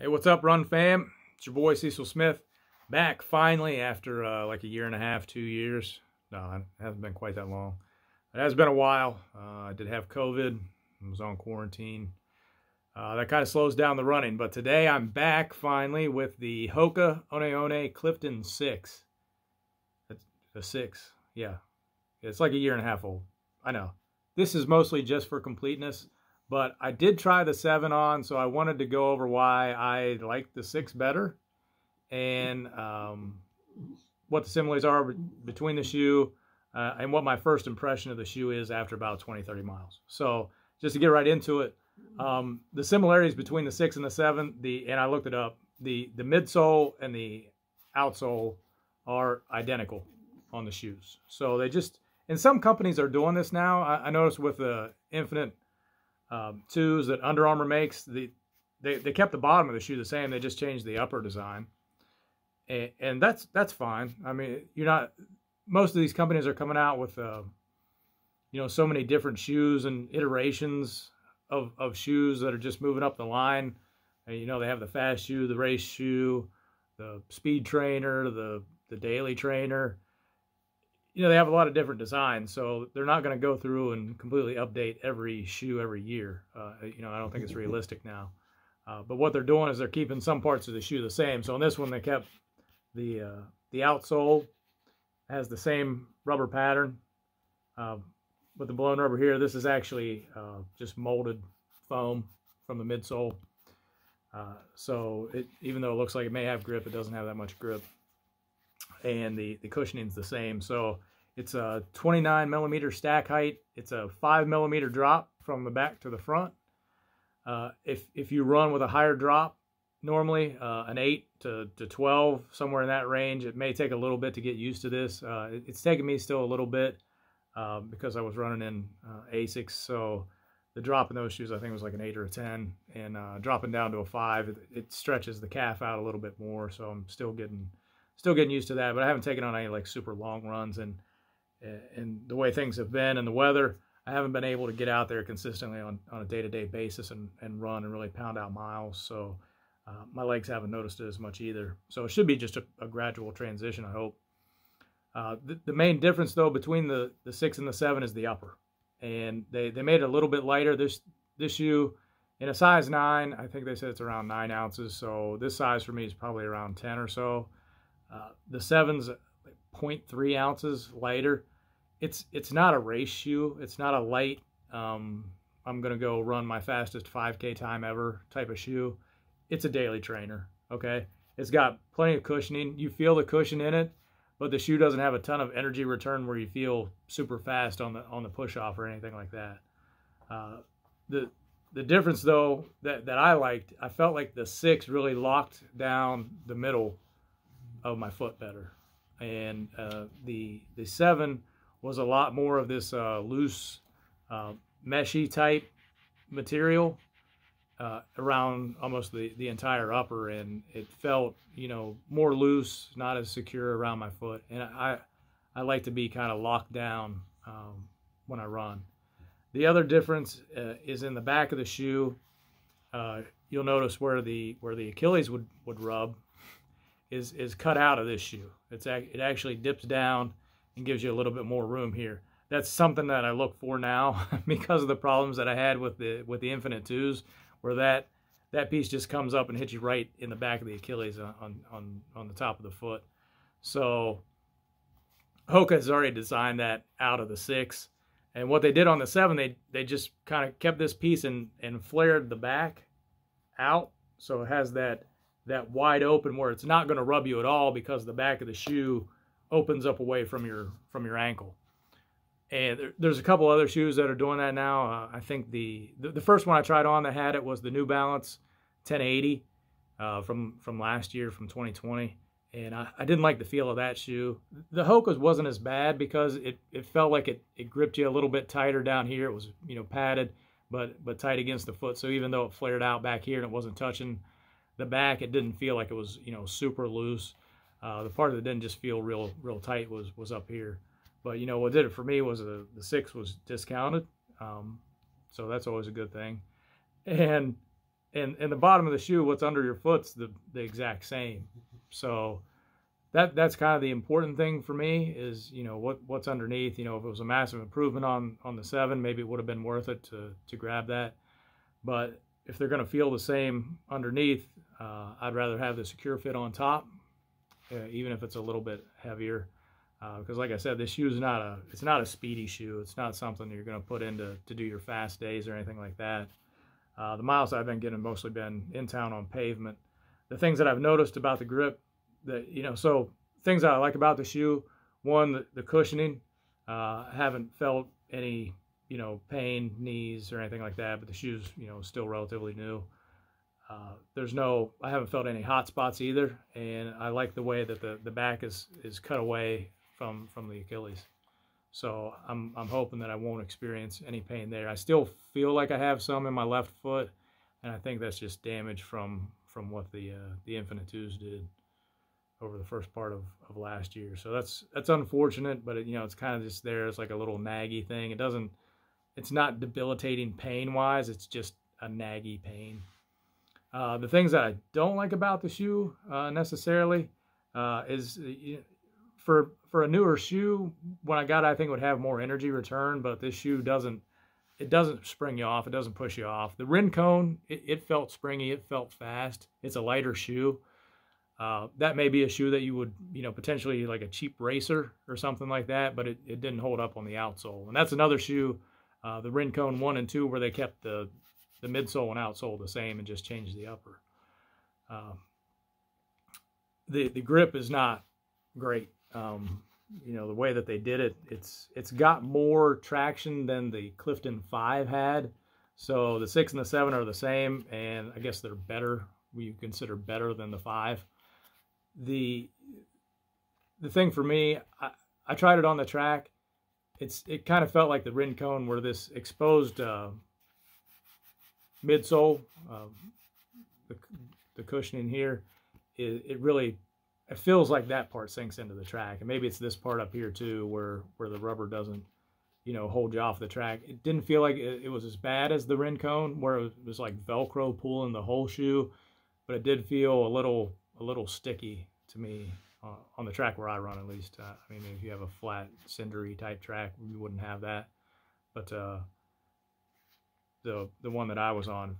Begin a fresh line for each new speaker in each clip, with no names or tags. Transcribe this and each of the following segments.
Hey, what's up, Run fam? It's your boy Cecil Smith, back finally after like a year and a half, 2 years. No, it hasn't been quite that long. It has been a while. I did have COVID. I was on quarantine. That kind of slows down the running, but today I'm back finally with the Hoka One Clifton 6. That's a 6, yeah. It's like a year and a half old. I know. This is mostly just for completeness. But I did try the 7 on, so I wanted to go over why I like the 6 better and what the similarities are between the shoe and what my first impression of the shoe is after about 20, 30 miles. So just to get right into it, the similarities between the 6 and the 7, and I looked it up, the midsole and the outsole are identical on the shoes. So they just, and some companies are doing this now. I noticed with the Infinite 2s that Under Armour makes, they kept the bottom of the shoe the same. They just changed the upper design, and that's fine. I mean, most of these companies are coming out with so many different shoes and iterations of shoes that are just moving up the line. And, they have the fast shoe, the race shoe, the speed trainer, the daily trainer. They have a lot of different designs, so they're not going to go through and completely update every shoe every year. I don't think it's realistic now. But what they're doing is they're keeping some parts of the shoe the same. So in this one, they kept the outsole has the same rubber pattern. With the blown rubber here, this is actually just molded foam from the midsole. So even though it looks like it may have grip, it doesn't have that much grip. And the cushioning's the same. So it's a 29 millimeter stack height. It's a 5 millimeter drop from the back to the front. If you run with a higher drop, normally an 8 to 12, somewhere in that range, it may take a little bit to get used to this. It's taken me still a little bit because I was running in Asics. So the drop in those shoes, I think, was like an 8 or a 10. And dropping down to a 5, it stretches the calf out a little bit more. So I'm still getting used to that, but I haven't taken on any like super long runs, and the way things have been and the weather, I haven't been able to get out there consistently on a day-to-day basis and run and really pound out miles. So my legs haven't noticed it as much either. So it should be just a gradual transition, I hope. The main difference though between the 6 and the 7 is the upper, and they made it a little bit lighter. This shoe in a size 9, I think they said it's around 9 ounces. So this size for me is probably around 10 or so. The 7's 0.3 ounces lighter. It's not a race shoe. It's not a light, I'm going to go run my fastest 5K time ever type of shoe. It's a daily trainer, okay? It's got plenty of cushioning. You feel the cushion in it, but the shoe doesn't have a ton of energy return where you feel super fast on the push-off or anything like that. The difference, though, that I liked, I felt like the 6 really locked down the middle of my foot better, and the 7 was a lot more of this loose meshy type material around almost the entire upper, and it felt more loose, not as secure around my foot, and I like to be kind of locked down when I run. The other difference is in the back of the shoe. You'll notice where the Achilles would rub is cut out of this shoe. It actually dips down and gives you a little bit more room here. That's something that I look for now because of the problems that I had with the Infinite 2s, where that piece just comes up and hits you right in the back of the Achilles on the top of the foot. So Hoka has already designed that out of the 6. And what they did on the 7, they just kind of kept this piece and flared the back out, so it has that wide open where it's not going to rub you at all because the back of the shoe opens up away from your ankle. And there's a couple other shoes that are doing that now. I think the first one I tried on that had it was the New Balance 1080 from last year, from 2020. And I didn't like the feel of that shoe. The Hoka's wasn't as bad because it felt like it gripped you a little bit tighter down here. It was padded, but tight against the foot. So even though it flared out back here and it wasn't touching the back, it didn't feel like it was super loose. The part that didn't just feel real tight was up here. But what did it for me was the 6 was discounted, so that's always a good thing. And and the bottom of the shoe, what's under your foot's the exact same. So that's kind of the important thing for me is, you know, what's underneath. You know, if it was a massive improvement on the 7, maybe it would have been worth it to grab that. But if they're going to feel the same underneath, I'd rather have the secure fit on top, even if it's a little bit heavier. Because like I said, this shoe is it's not a speedy shoe. It's not something you're going to put in to do your fast days or anything like that. The miles I've been getting mostly been in town on pavement. The things that I've noticed about the grip, that, you know, so things that I like about the shoe, one, the cushioning. I haven't felt any, you know, pain, knees or anything like that, but the shoe's, you know, still relatively new. I haven't felt any hot spots either, and I like the way that the back is cut away from the Achilles. So I'm hoping that I won't experience any pain there. I still feel like I have some in my left foot, and I think that's just damage from what the Infinite 2s did over the first part of last year. So that's unfortunate, but you know, it's kind of just there as like a little naggy thing. It's not debilitating pain-wise, it's just a naggy pain. The things that I don't like about the shoe necessarily is for a newer shoe, when I got it, I think it would have more energy return, but this shoe doesn't spring you off. It doesn't push you off. The Rincon, it felt springy. It felt fast. It's a lighter shoe. That may be a shoe that you would, you know, potentially like a cheap racer or something like that, but it didn't hold up on the outsole. And that's another shoe, the Rincon 1 and 2, where they kept the midsole and outsole the same and just changed the upper. The grip is not great. You know, the way that they did it, it's got more traction than the Clifton 5 had. So the 6 and the 7 are the same, and I guess they're better. We consider better than the 5. The thing for me, I tried it on the track. It kind of felt like the Rincon, where this exposed midsole, the cushioning here, it feels like that part sinks into the track. And maybe it's this part up here too, where the rubber doesn't, you know, hold you off the track. It didn't feel like it was as bad as the Rincon, where it was like Velcro pulling the whole shoe, but it did feel a little sticky to me on the track where I run, at least. I mean, if you have a flat, cindery type track, you wouldn't have that. But the one that I was on,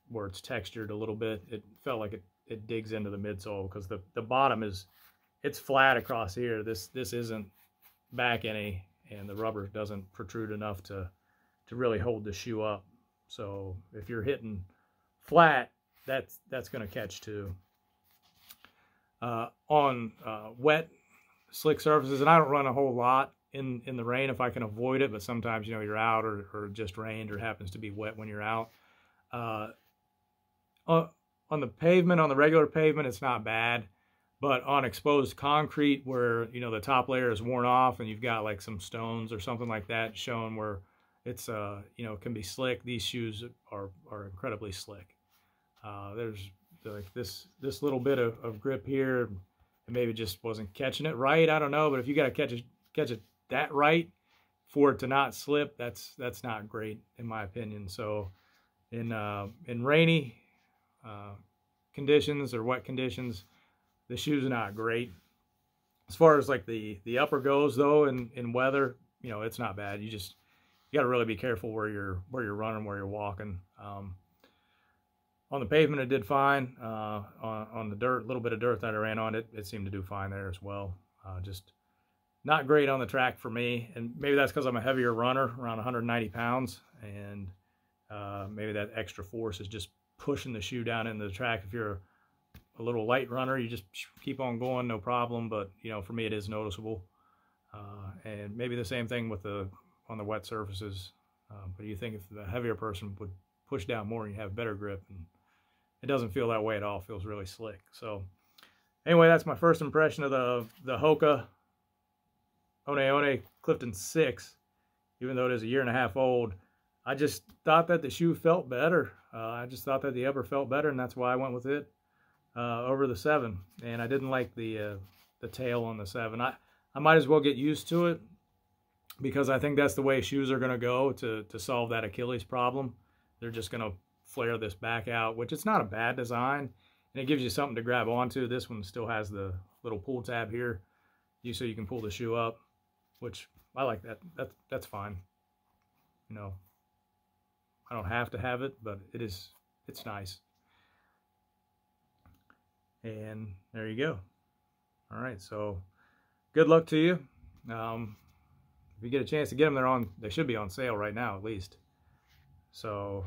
where it's textured a little bit, it felt like it digs into the midsole, because the bottom it's flat across here. This isn't back any, and the rubber doesn't protrude enough to really hold the shoe up. So if you're hitting flat, that's going to catch too. On wet, slick surfaces, and I don't run a whole lot in the rain if I can avoid it, but sometimes, you know, you're out or just rained or happens to be wet when you're out. On the pavement, on the regular pavement, it's not bad, but on exposed concrete, where, you know, the top layer is worn off and you've got like some stones or something like that showing where it's you know, can be slick. These shoes are incredibly slick. There's like this little bit of grip here, and maybe just wasn't catching it right. I don't know, but if you got to catch it that right for it to not slip, that's not great in my opinion. So in rainy conditions or wet conditions, the shoe's not great. As far as like the upper goes though, in weather, you know, it's not bad. You got to really be careful where you're running, where you're walking. On the pavement, it did fine. On the dirt, a little bit of dirt that I ran on, it seemed to do fine there as well. Just not great on the track for me, and maybe that's because I'm a heavier runner, around 190 pounds, and maybe that extra force is just pushing the shoe down into the track. If you're a little light runner, you just keep on going, no problem. But you know, for me, it is noticeable. And maybe the same thing with on the wet surfaces. But you think if the heavier person would push down more, and you have better grip, and it doesn't feel that way at all. It feels really slick. So anyway, that's my first impression of the Hoka One Clifton 6. Even though it is a 1.5 years old, I just thought that the shoe felt better. I just thought that the upper felt better, and that's why I went with it over the 7. And I didn't like the tail on the 7. I might as well get used to it, because I think that's the way shoes are going to go to solve that Achilles problem. They're just going to flare this back out, which it's not a bad design, and it gives you something to grab onto. This one still has the little pull tab here, so you can pull the shoe up, which I like that. That's fine. You know, I don't have to have it, but it's nice. And there you go. All right, so good luck to you. If you get a chance to get them, they should be on sale right now at least. So,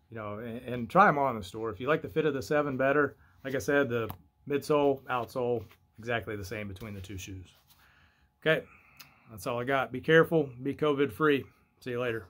you know, and try them on in the store. If you like the fit of the 7 better, like I said, the midsole, outsole, exactly the same between the 2 shoes. Okay, that's all I got. Be careful, be COVID free. See you later.